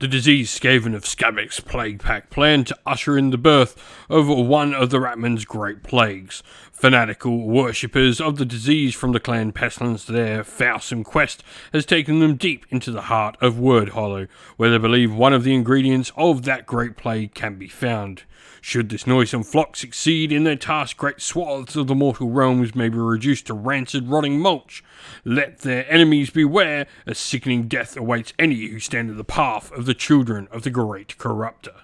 The diseased Skaven of Skabbik's Plaguepack planned to usher in the birth of one of the Ratman's great plagues. Fanatical worshippers of the disease from the clan Pestilence, their fearsome quest has taken them deep into the heart of Wordhollow, where they believe one of the ingredients of that great plague can be found. Should this noisome flock succeed in their task, great swaths of the mortal realms may be reduced to rancid, rotting mulch. Let their enemies beware, a sickening death awaits any who stand in the path of the children of the great corruptor.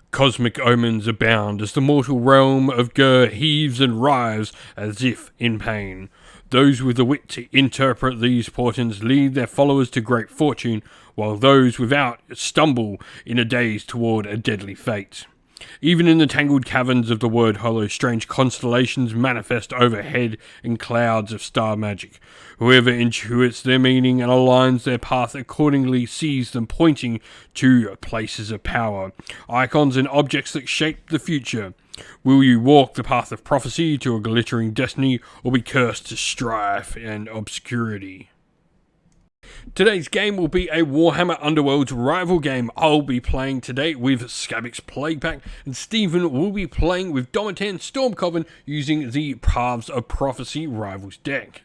Cosmic omens abound as the mortal realm of Gur heaves and writhes as if in pain. Those with the wit to interpret these portents lead their followers to great fortune, while those without stumble in a daze toward a deadly fate. Even in the tangled caverns of the Wordhollow, strange constellations manifest overhead in clouds of star magic. Whoever intuits their meaning and aligns their path accordingly sees them pointing to places of power, icons and objects that shape the future. Will you walk the path of prophecy to a glittering destiny, or be cursed to strife and obscurity? Today's game will be a Warhammer Underworlds rival game. I'll be playing today with Skabbik's Plaguepack, and Stephen will be playing with Domitan Stormcoven using the Paths of Prophecy Rivals deck.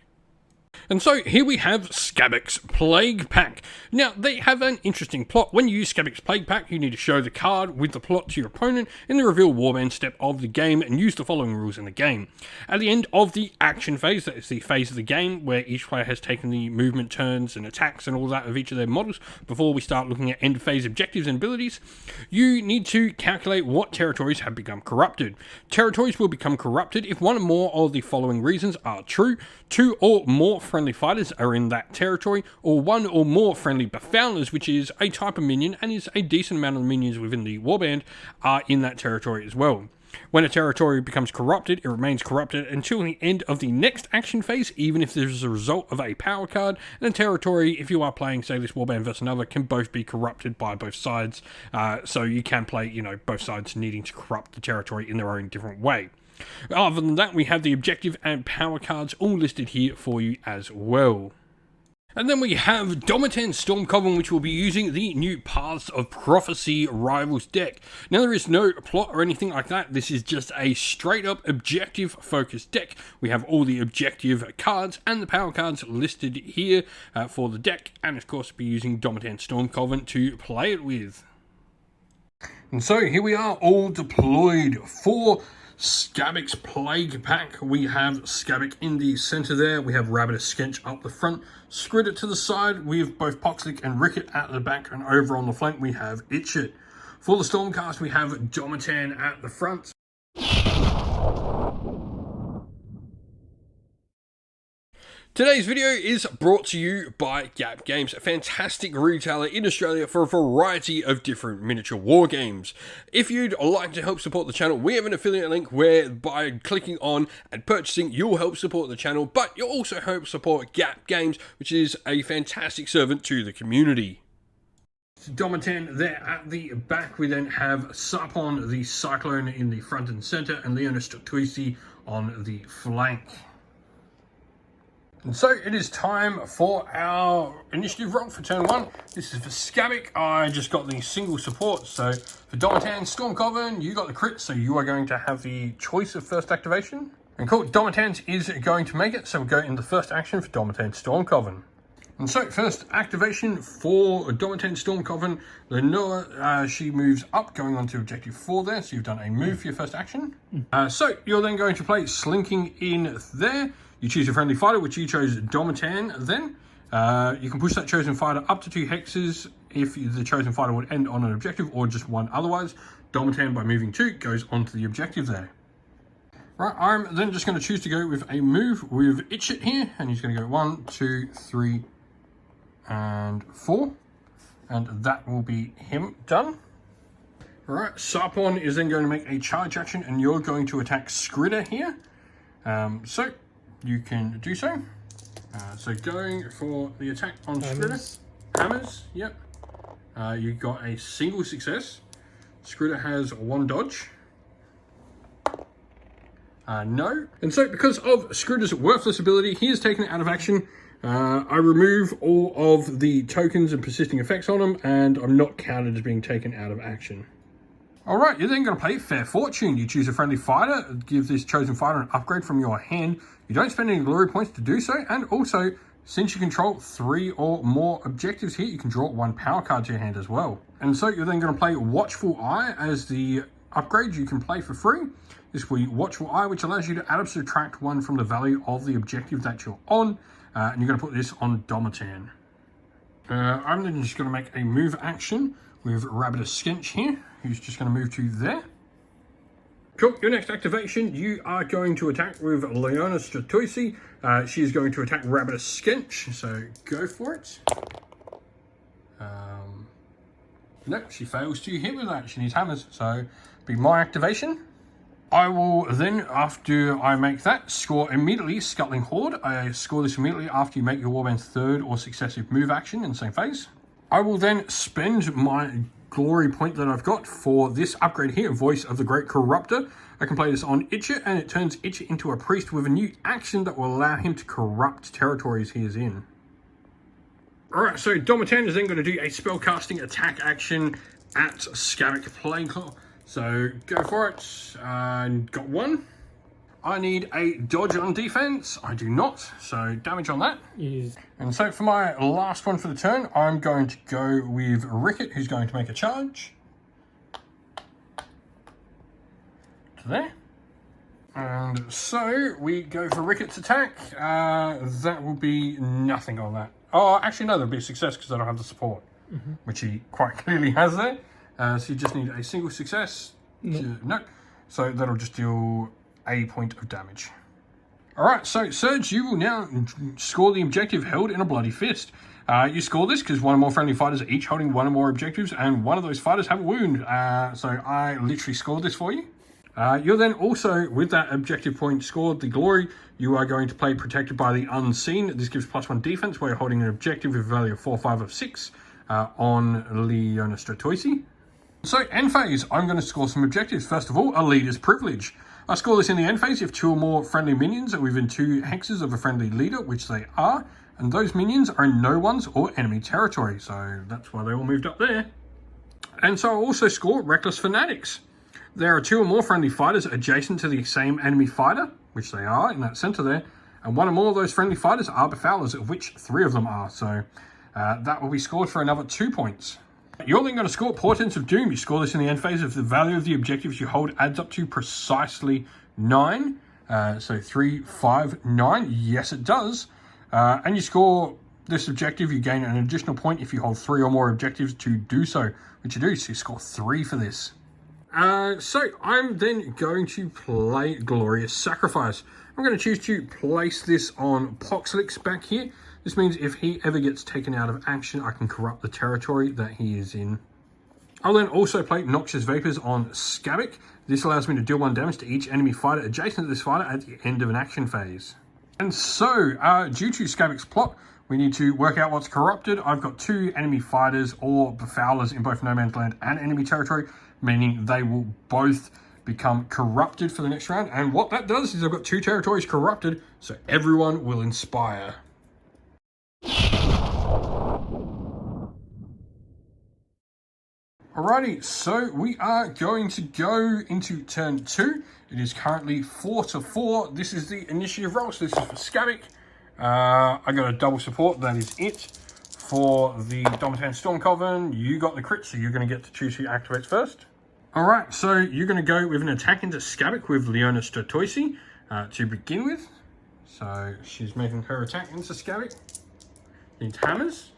And so here we have Skabbik's Plaguepack. Now, they have an interesting plot. When you use Skabbik's Plaguepack, you need to show the card with the plot to your opponent in the reveal warband step of the game and use the following rules in the game. At the end of the action phase, that is the phase of the game where each player has taken the movement turns and attacks and all that of each of their models before we start looking at end phase objectives and abilities, you need to calculate what territories have become corrupted. Territories will become corrupted if one or more of the following reasons are true: 2 or more friendly fighters are in that territory, or 1 or more friendly befoulers, which is a type of minion and is a decent amount of minions within the warband, are in that territory as well. When a territory becomes corrupted, it remains corrupted until the end of the next action phase, even if there's a result of a power card, and a territory, if you are playing, say, this warband versus another, can both be corrupted by both sides, so you can play, both sides needing to corrupt the territory in their own different way. Other than that, we have the objective and power cards all listed here for you as well. And then we have Domitan Stormcoven, which will be using the new Paths of Prophecy Rivals deck. Now, there is no plot or anything like that. This is just a straight up objective focused deck. We have all the objective cards and the power cards listed here for the deck, and of course be using Domitan Stormcoven to play it with. And so here we are, all deployed for Skabbik's Plaguepack. We have Skabbik in the center there. We have Rabbit Sketch up the front. Skridit to the side. We have both Poxlick and Ricket at the back, and over on the flank we have Itchit. For the Stormcast, we have Domitan at the front. Today's video is brought to you by Gap Games, a fantastic retailer in Australia for a variety of different miniature war games. If you'd like to help support the channel, we have an affiliate link where by clicking on and purchasing, you'll help support the channel, but you'll also help support Gap Games, which is a fantastic servant to the community. Domitan there at the back. We then have Sarpon the Cyclone in the front and center, and Leonis Tuisi on the flank. And so it is time for our initiative roll for turn 1. This is for Skabbik. I just got the single support. So for Domitan Stormcoven, you got the crit, so you are going to have the choice of first activation. And cool, Domitan is going to make it, so we'll go in the first action for Domitan Stormcoven. And so first activation for Domitan Stormcoven, Lenore, she moves up, going on to objective 4 there, so you've done a move for your first action. So you're then going to play Slinking in there. You choose a friendly fighter, which you chose Domitan then. You can push that chosen fighter up to 2 hexes if the chosen fighter would end on an objective, or just 1 otherwise. Domitan, by moving 2, goes onto the objective there. Right, I'm then just going to choose to go with a move with Itchit here, and he's going to go 1, 2, 3, and 4. And that will be him done. Alright, Sarpon is then going to make a charge action, and you're going to attack Skridit here. So you can do so. So going for the attack on Skridit. Hammers, yep. You got a single success. Skridit has 1 dodge. No. And so because of Skridit's worthless ability, he is taken out of action. I remove all of the tokens and persisting effects on them, and I'm not counted as being taken out of action. Alright, you're then going to play Fair Fortune. You choose a friendly fighter, give this chosen fighter an upgrade from your hand. You don't spend any glory points to do so, and also, since you control 3 or more objectives here, you can draw 1 power card to your hand as well. And so you're then going to play Watchful Eye as the upgrade you can play for free. This will be Watchful Eye, which allows you to add or subtract 1 from the value of the objective that you're on. And you're going to put this on Domitan. I'm then just going to make a move action with Rabidus Skench here, who's just going to move to there. Cool, your next activation, you are going to attack with Leona Stratoisi. She is going to attack Rabidus Skench, so go for it. No, she fails to hit with that. She needs hammers, so be my activation. I will then, after I make that, score immediately Scuttling Horde. I score this immediately after you make your Warband's 3rd or successive move action in the same phase. I will then spend my glory point that I've got for this upgrade here, Voice of the Great Corruptor. I can play this on Itcher, and it turns Itcher into a priest with a new action that will allow him to corrupt territories he is in. Alright, so Domitan is then going to do a spellcasting attack action at Skabbik Plaguepack. So go for it. Got 1. I need a dodge on defense. I do not, so damage on that. Yes. And so for my last one for the turn, I'm going to go with Ricket, who's going to make a charge. To there. And so we go for Ricket's attack. That will be nothing on that. Oh, actually no, there'll be a success because I don't have the support, which he quite clearly has there. So you just need a single success. No. So that'll just deal a point of damage. Alright, so Surge, you will now score the objective held in a bloody fist. You score this because 1 or more friendly fighters are each holding 1 or more objectives, and 1 of those fighters have a wound. So I literally scored this for you. You're then also, with that objective point scored, the glory, you are going to play Protected by the Unseen. This gives +1 defense where you're holding an objective with a value of 4, 5, or 6 on Leona Stratoisi. So, end phase, I'm going to score some objectives. First of all, a Leader's Privilege. I score this in the end phase if 2 or more friendly minions are within 2 hexes of a friendly leader, which they are, and those minions are in no one's or enemy territory, so that's why they all moved up there. And so I also score Reckless Fanatics. There are 2 or more friendly fighters adjacent to the same enemy fighter, which they are in that center there, and 1 or more of those friendly fighters are Befoulers, of which 3 of them are, so that will be scored for another 2 points. You're then going to score Portents of Doom. You score this in the end phase if the value of the objectives you hold adds up to precisely 9. So 3, 5, 9. Yes, it does. And you score this objective, you gain an additional point if you hold 3 or more objectives to do so, which you do. So you score 3 for this. So I'm then going to play Glorious Sacrifice. I'm going to choose to place this on Poxlix back here. This means if he ever gets taken out of action, I can corrupt the territory that he is in. I'll then also play Noxious Vapors on Skabbik. This allows me to deal 1 damage to each enemy fighter adjacent to this fighter at the end of an action phase. And so, due to Skabbik's plot, we need to work out what's corrupted. I've got 2 enemy fighters or Befoulers in both No Man's Land and enemy territory, meaning they will both become corrupted for the next round. And what that does is I've got 2 territories corrupted, so everyone will inspire. Alrighty, so we are going to go into turn 2. It is currently 4-4. This is the initiative roll, so this is for Skabbik. I got a double support, that is it. For the Domitan Stormcoven, you got the crit, so you're going to get to choose who activates first. Alright, so you're going to go with an attack into Skabbik with Leona Stratoisi to begin with. So she's making her attack into Skabbik. Needs hammers.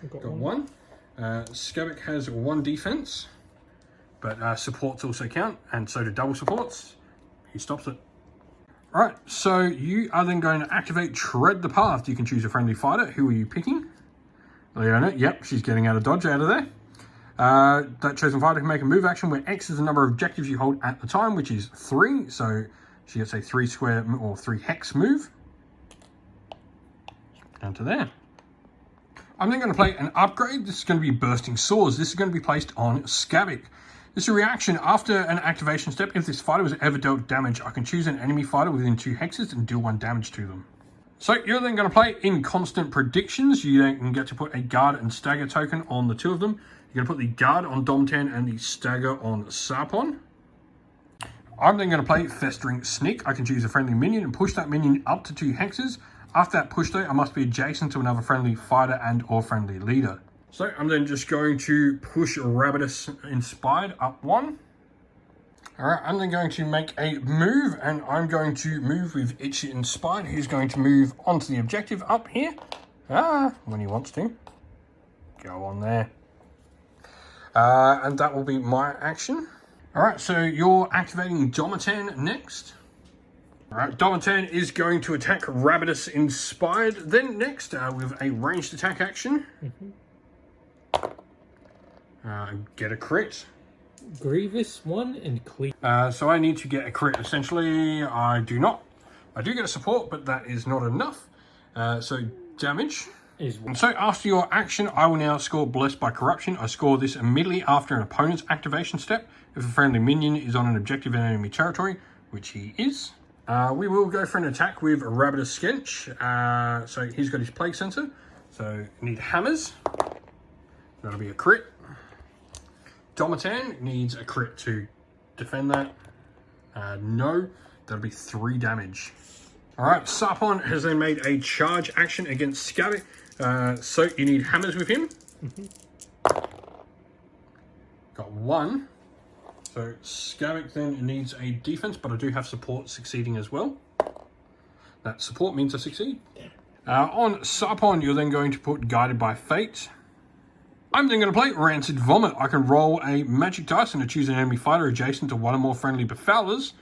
Got 1. Skabbik has 1 defense, but supports also count, and so do double supports. He stops it. Alright, so you are then going to activate Tread the Path. You can choose a friendly fighter. Who are you picking? Leona. Yep, she's getting out of dodge out of there. That chosen fighter can make a move action where X is the number of objectives you hold at the time, which is 3. So she gets a 3 square or 3 hex move. Down to there. I'm then going to play an upgrade. This is going to be Bursting Swords. This is going to be placed on Skabbik. This is a reaction after an activation step. If this fighter was ever dealt damage, I can choose an enemy fighter within 2 hexes and deal 1 damage to them. So you're then going to play in constant predictions. You then can get to put a guard and stagger token on the two of them. You're going to put the guard on Domitan and the stagger on Sarpon. I'm then going to play Festering Sneak. I can choose a friendly minion and push that minion up to 2 hexes. After that push though, I must be adjacent to another friendly fighter and or friendly leader. So I'm then just going to push Rabidus Inspired up 1. Alright, I'm then going to make a move, and I'm going to move with Itchy Inspired. He's going to move onto the objective up here. When he wants to. Go on there. And that will be my action. Alright, so you're activating Domitan next. Alright, Domitan is going to attack Rabidus Inspired. Then next, with a ranged attack action. Get a crit. Grievous one and clear. So I need to get a crit. Essentially, I do not. I do get a support, but that is not enough. So damage. And so after your action, I will now score Blessed by Corruption. I score this immediately after an opponent's activation step. If a friendly minion is on an objective in enemy territory, which he is. We will go for an attack with Rabidus Skench. So he's got his Plague Sensor. So need hammers. That'll be a crit. Domitan needs a crit to defend that. No, that'll be 3 damage. Alright, Sarpon has then made a charge action against Skabbik. So you need hammers with him. Got 1. So Skabbik then needs a defense, but I do have support succeeding as well. That support means I succeed. On Sarpon, you're then going to put Guided by Fate. I'm then going to play Rancid Vomit. I can roll a magic dice and choose an enemy fighter adjacent to one or more friendly befoulers,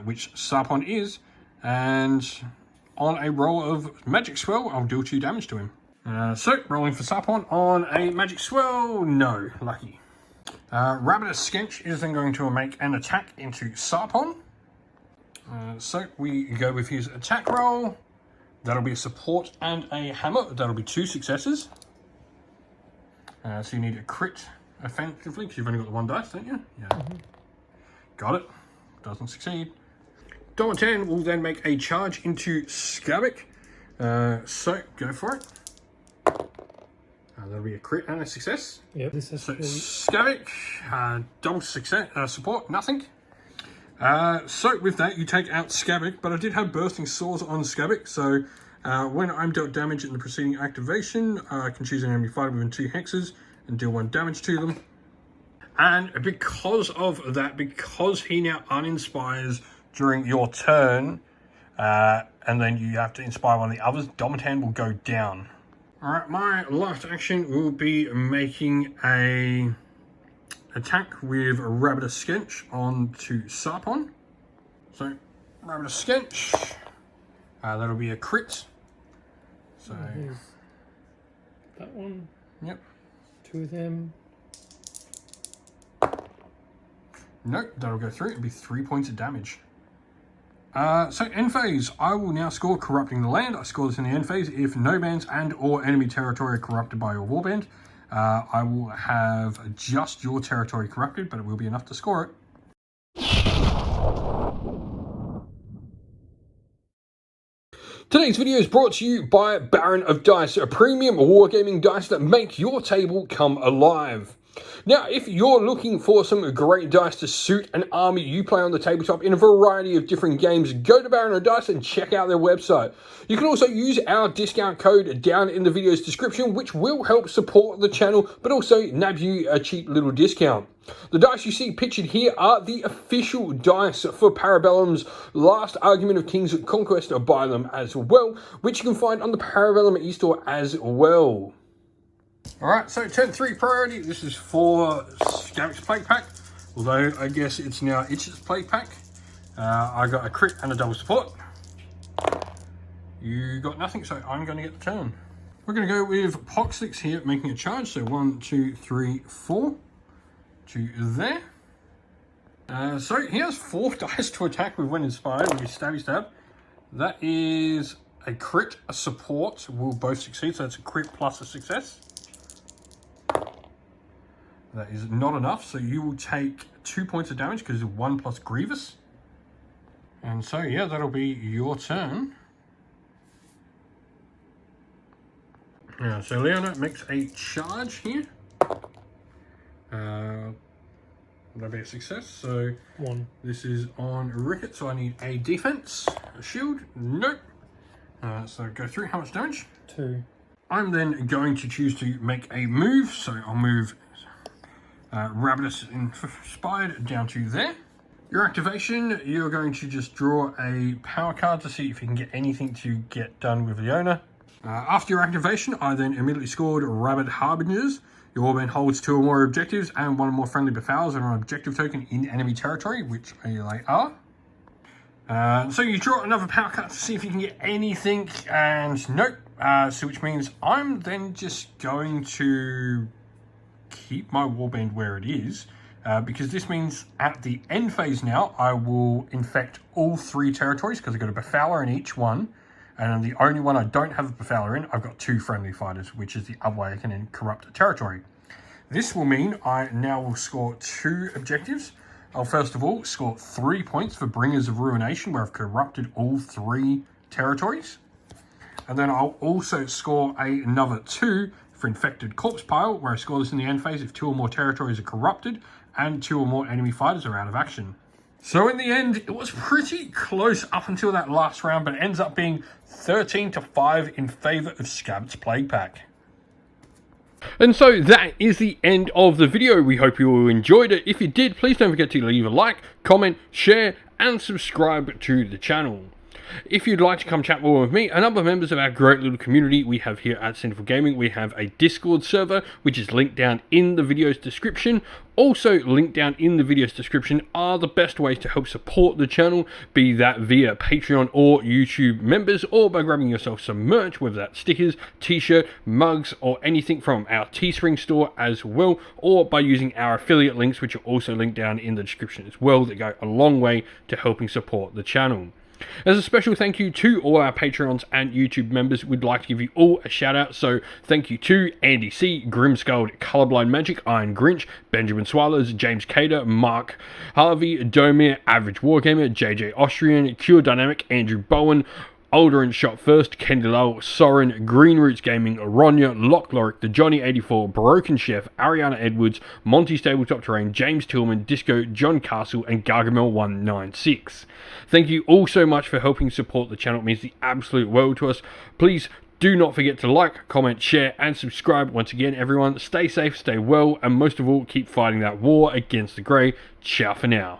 which Sarpon is, and on a roll of Magic Swell, I'll deal 2 damage to him. So, rolling for Sarpon on a Magic Swell, no, lucky. Rabidus Skench is then going to make an attack into Sarpon. So, we go with his attack roll. That'll be a support and a hammer. That'll be 2 successes. So you need a crit, effectively, because you've only got the 1 dice, don't you? Yeah. Got it. Doesn't succeed. Domitan will then make a charge into Skabbik. So, go for it. That'll be a crit and a success. Yep. This is so, Skabbik, double success, support, nothing. So, with that, you take out Skabbik, but I did have Bursting Swords on Skabbik, so when I'm dealt damage in the preceding activation, I can choose an enemy fighter within 2 hexes and deal 1 damage to them. And because of that, because he now uninspires during your turn, and then you have to inspire one of the others, Domitan will go down. Alright, my last action will be making a attack with Rabidus Skench onto Sarpon. So, Rabidus Skench, that'll be a crit. So, that one. Yep. 2 of them. Nope, that'll go through. It'll be 3 points of damage. So end phase, I will now score Corrupting the Land. I score this in the end phase. If no bands and or enemy territory are corrupted by your warband, I will have just your territory corrupted, but it will be enough to score it. Today's video is brought to you by Baron of Dice, a premium wargaming dice that make your table come alive. Now, if you're looking for some great dice to suit an army you play on the tabletop in a variety of different games, go to Baron of Dice and check out their website. You can also use our discount code down in the video's description, which will help support the channel, but also nab you a cheap little discount. The dice you see pictured here are the official dice for Parabellum's Last Argument of King's Conquest by them as well, which you can find on the Parabellum e-store as well. Alright, so turn 3 priority. This is for Skabbik's Plaguepack, although I guess it's now Itch's Plaguepack. I got a crit and a double support. You got nothing, so I'm going to get the turn. We're going to go with Poxix here, making a charge. So 1, 2, 3, 4 to there. So he has 4 dice to attack with when inspired with his stabby stab. That is a crit, a support will both succeed, so it's a crit plus a success. That is not enough, so you will take 2 points of damage because it's 1 plus Grievous. And so, yeah, that'll be your turn. So Leona makes a charge here. Will that be a success? So 1. This is on Ricket, so I need a defense. A shield? Nope. So go through. How much damage? 2. I'm then going to choose to make a move, so I'll move Rabidus Inspired down to there. Your activation, you're going to just draw a power card to see if you can get anything to get done with Leona. After your activation, I then immediately scored Rabid Harbingers. Your warband holds 2 or more objectives and 1 or more friendly befouls and an objective token in enemy territory, which they are. So you draw another power card to see if you can get anything, and nope. So which means I'm then just going to keep my warband where it is, because this means at the end phase now, I will infect all 3 territories because I've got a befouler in each one. And the only one I don't have a befouler in, I've got 2 friendly fighters, which is the other way I can then corrupt a territory. This will mean I now will score 2 objectives. I'll first of all score 3 points for Bringers of Ruination, where I've corrupted all 3 territories. And then I'll also score another 2 for Infected Corpse Pile, where I score this in the end phase if 2 or more territories are corrupted and 2 or more enemy fighters are out of action. So in the end, it was pretty close up until that last round, but it ends up being 13-5 in favour of Skabbik's Plaguepack. And so that is the end of the video. We hope you all enjoyed it. If you did, please don't forget to leave a like, comment, share, and subscribe to the channel. If you'd like to come chat more with me and other members of our great little community we have here at Sinful Gaming, we have a Discord server, which is linked down in the video's description. Also linked down in the video's description are the best ways to help support the channel, be that via Patreon or YouTube members, or by grabbing yourself some merch, whether that's stickers, t-shirt, mugs, or anything from our Teespring store as well, or by using our affiliate links, which are also linked down in the description as well, that go a long way to helping support the channel. As a special thank you to all our Patreons and YouTube members, we'd like to give you all a shout out. So thank you to Andy C, Grimskull, Colorblind Magic, Iron Grinch, Benjamin Swallers, James Cater, Mark Harvey, Domir, Average Wargamer, JJ Austrian, Cure Dynamic, Andrew Bowen, Alderin Shot First, Kendall, Soren, Green Roots Gaming, Ronya, Lockloric, The Johnny84, Broken Chef, Ariana Edwards, Monty Stabletop Terrain, James Tillman, Disco, John Castle, and Gargamel196. Thank you all so much for helping support the channel. It means the absolute world to us. Please do not forget to like, comment, share, and subscribe. Once again, everyone, stay safe, stay well, and most of all, keep fighting that war against the grey. Ciao for now.